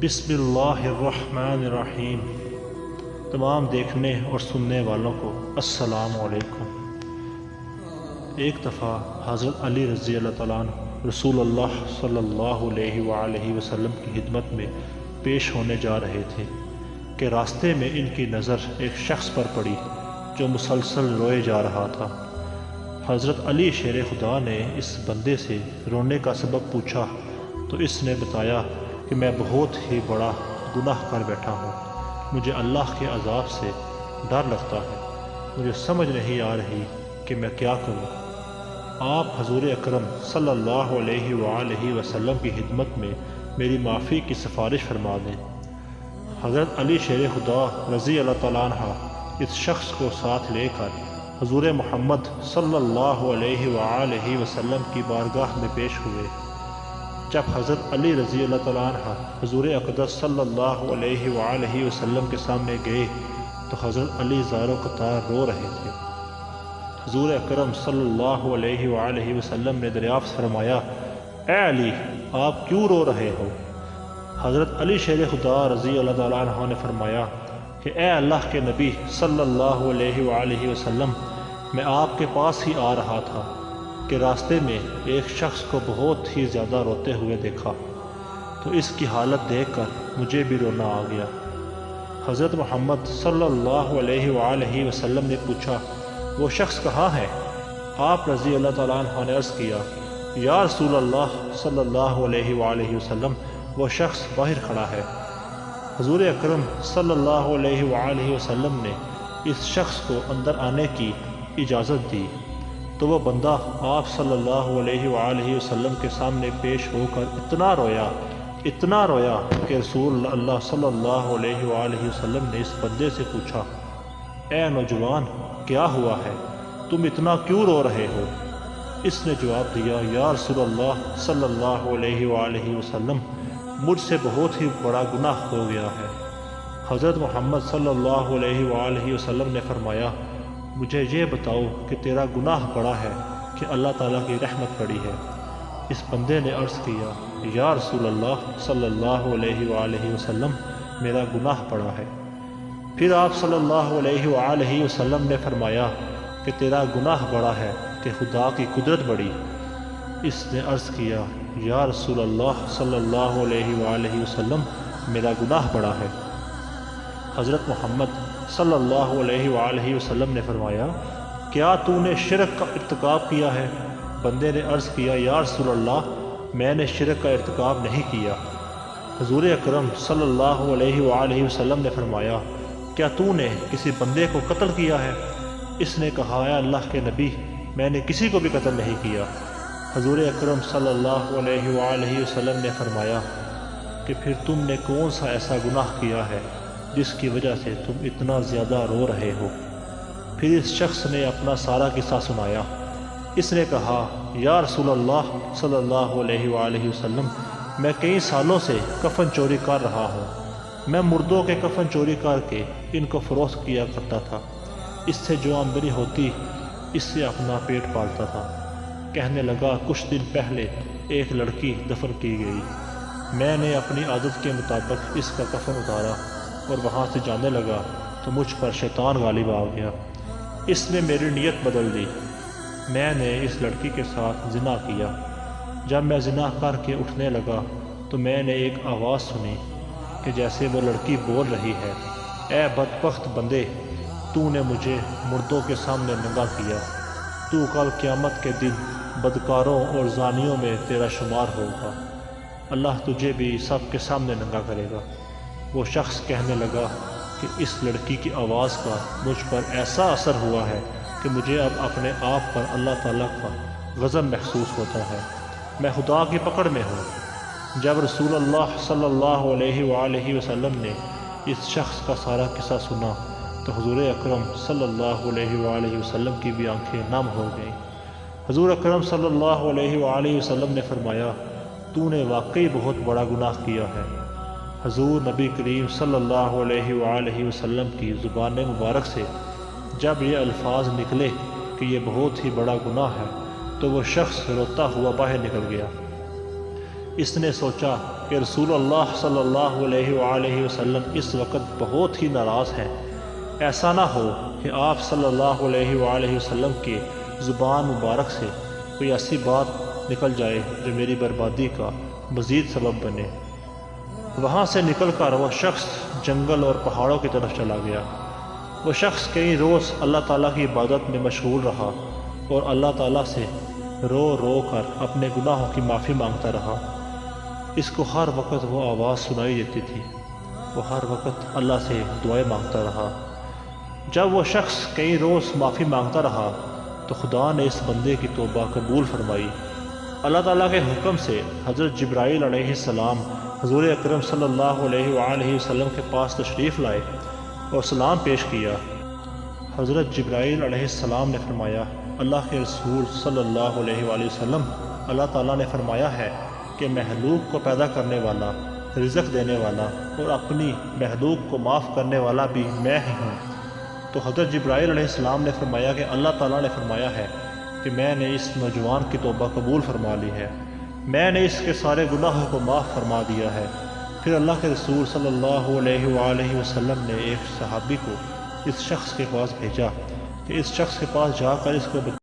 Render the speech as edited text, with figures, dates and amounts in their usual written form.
بسم اللہ الرحمن الرحیم۔ تمام دیکھنے اور سننے والوں کو السلام علیکم۔ ایک دفعہ حضرت علی رضی اللہ تعالیٰ عنہ رسول اللہ صلی اللہ علیہ وآلہ وسلم کی خدمت میں پیش ہونے جا رہے تھے کہ راستے میں ان کی نظر ایک شخص پر پڑی جو مسلسل روئے جا رہا تھا۔ حضرت علی شیر خدا نے اس بندے سے رونے کا سبب پوچھا تو اس نے بتایا کہ میں بہت ہی بڑا گناہ کر بیٹھا ہوں، مجھے اللہ کے عذاب سے ڈر لگتا ہے، مجھے سمجھ نہیں آ رہی کہ میں کیا کروں۔ آپ حضور اکرم صلی اللہ علیہ وآلہ وسلم کی خدمت میں میری معافی کی سفارش فرما دیں۔ حضرت علی شیر خدا رضی اللہ تعالیٰ عنہ اس شخص کو ساتھ لے کر حضور محمد صلی اللہ علیہ وآلہ وسلم کی بارگاہ میں پیش ہوئے۔ جب حضرت علی رضی اللہ تعالیٰ عنہ حضور اقدس صلی اللہ علیہ وآلہ وسلم کے سامنے گئے تو حضرت علی زار و قطار رو رہے تھے۔ حضور اکرم صلی اللہ علیہ وآلہ وسلم نے دریافت فرمایا، اے علی، آپ کیوں رو رہے ہو؟ حضرت علی شیر خدا رضی اللہ تعالیٰ عنہ نے فرمایا کہ اے اللہ کے نبی صلی اللہ علیہ وآلہ وسلم، میں آپ کے پاس ہی آ رہا تھا کہ راستے میں ایک شخص کو بہت ہی زیادہ روتے ہوئے دیکھا تو اس کی حالت دیکھ کر مجھے بھی رونا آ گیا۔ حضرت محمد صلی اللہ علیہ وآلہ وسلم نے پوچھا، وہ شخص کہاں ہے؟ آپ رضی اللہ تعالیٰ عنہ نے عرض کیا، یا رسول اللہ صلی اللہ علیہ وآلہ وسلم، وہ شخص باہر کھڑا ہے۔ حضور اکرم صلی اللہ علیہ وآلہ وسلم نے اس شخص کو اندر آنے کی اجازت دی تو وہ بندہ آپ صلی اللہ علیہ وآلہ وسلم کے سامنے پیش ہو کر اتنا رویا کہ رسول اللہ صلی اللہ علیہ وآلہ وسلم نے اس بندے سے پوچھا، اے نوجوان، کیا ہوا ہے؟ تم اتنا کیوں رو رہے ہو؟ اس نے جواب دیا، یا رسول اللہ صلی اللہ علیہ وآلہ وسلم، مجھ سے بہت ہی بڑا گناہ ہو گیا ہے۔ حضرت محمد صلی اللہ علیہ وآلہ وسلم نے فرمایا، مجھے یہ بتاؤ کہ تیرا گناہ بڑا ہے کہ اللہ تعالیٰ کی رحمت پڑی ہے؟ اس بندے نے عرض کیا، یا رسول اللہ صلی اللہ علیہ وآلہ وسلم، میرا گناہ بڑا ہے۔ پھر آپ صلی اللہ علیہ وآلہ وسلم نے فرمایا کہ تیرا گناہ بڑا ہے کہ خدا کی قدرت بڑی۔ اس نے عرض کیا، یا رسول اللہ صلی اللہ علیہ وآلہ وسلم، میرا گناہ بڑا ہے۔ حضرت محمد صلی اللہ علیہ وآلہ وسلم نے فرمایا، کیا تو نے شرک کا ارتکاب کیا ہے؟ بندے نے عرض کیا، یا رسول اللہ، میں نے شرک کا ارتکاب نہیں کیا۔ حضور اکرم صلی اللہ علیہ وآلہ وسلم نے فرمایا، کیا تو نے کسی بندے کو قتل کیا ہے؟ اس نے کہا، اے اللہ کے نبی، میں نے کسی کو بھی قتل نہیں کیا۔ حضور اکرم صلی اللہ علیہ وآلہ وسلم نے فرمایا کہ پھر تم نے کون سا ایسا گناہ کیا ہے جس کی وجہ سے تم اتنا زیادہ رو رہے ہو؟ پھر اس شخص نے اپنا سارا قصہ سنایا۔ اس نے کہا، یا رسول اللہ صلی اللہ علیہ وآلہ وسلم، میں کئی سالوں سے کفن چوری کر رہا ہوں۔ میں مردوں کے کفن چوری کر کے ان کو فروخت کیا کرتا تھا، اس سے جو آمدنی ہوتی اس سے اپنا پیٹ پالتا تھا۔ کہنے لگا، کچھ دن پہلے ایک لڑکی دفن کی گئی، میں نے اپنی عادت کے مطابق اس کا کفن اتارا اور وہاں سے جانے لگا تو مجھ پر شیطان غالب آ گیا۔ اس نے میری نیت بدل دی، میں نے اس لڑکی کے ساتھ زنا کیا۔ جب میں زنا کر کے اٹھنے لگا تو میں نے ایک آواز سنی کہ جیسے وہ لڑکی بول رہی ہے، اے بدبخت بندے، تو نے مجھے مردوں کے سامنے ننگا کیا، تو کل قیامت کے دن بدکاروں اور زانیوں میں تیرا شمار ہوگا، اللہ تجھے بھی سب کے سامنے ننگا کرے گا۔ وہ شخص کہنے لگا کہ اس لڑکی کی آواز کا مجھ پر ایسا اثر ہوا ہے کہ مجھے اب اپنے آپ پر اللہ تعالیٰ کا غضب محسوس ہوتا ہے، میں خدا کی پکڑ میں ہوں۔ جب رسول اللہ صلی اللہ علیہ وآلہ وسلم نے اس شخص کا سارا قصہ سنا تو حضور اکرم صلی اللہ علیہ وآلہ وسلم کی بھی آنکھیں نم ہو گئیں۔ حضور اکرم صلی اللہ علیہ وآلہ وسلم نے فرمایا، تو نے واقعی بہت بڑا گناہ کیا ہے۔ حضور نبی کریم صلی اللہ علیہ وآلہ وسلم کی زبان مبارک سے جب یہ الفاظ نکلے کہ یہ بہت ہی بڑا گناہ ہے تو وہ شخص روتا ہوا باہر نکل گیا۔ اس نے سوچا کہ رسول اللہ صلی اللہ علیہ وآلہ وسلم اس وقت بہت ہی ناراض ہیں، ایسا نہ ہو کہ آپ صلی اللہ علیہ وآلہ وسلم کی زبان مبارک سے کوئی ایسی بات نکل جائے جو میری بربادی کا مزید سبب بنے۔ وہاں سے نکل کر وہ شخص جنگل اور پہاڑوں کی طرف چلا گیا۔ وہ شخص کئی روز اللہ تعالیٰ کی عبادت میں مشغول رہا اور اللہ تعالیٰ سے رو رو کر اپنے گناہوں کی معافی مانگتا رہا۔ اس کو ہر وقت وہ آواز سنائی دیتی تھی، وہ ہر وقت اللہ سے دعائیں مانگتا رہا۔ جب وہ شخص کئی روز معافی مانگتا رہا تو خدا نے اس بندے کی توبہ قبول فرمائی۔ اللہ تعالیٰ کے حکم سے حضرت جبرائیل علیہ السلام حضور اکرم صلی اللہ علیہ وآلہ وسلم کے پاس تشریف لائے اور سلام پیش کیا۔ حضرت جبرائیل علیہ السلام نے فرمایا، اللہ کے رسول صلی اللہ علیہ وآلہ وسلم، اللہ تعالیٰ نے فرمایا ہے کہ مخلوق کو پیدا کرنے والا، رزق دینے والا اور اپنی مخلوق کو معاف کرنے والا بھی میں ہی ہوں۔ تو حضرت جبرائیل علیہ السلام نے فرمایا کہ اللہ تعالیٰ نے فرمایا ہے کہ میں نے اس نوجوان کی توبہ قبول فرما لی ہے، میں نے اس کے سارے گناہوں کو معاف فرما دیا ہے۔ پھر اللہ کے رسول صلی اللہ علیہ وآلہ وسلم نے ایک صحابی کو اس شخص کے پاس بھیجا کہ اس شخص کے پاس جا کر اس کو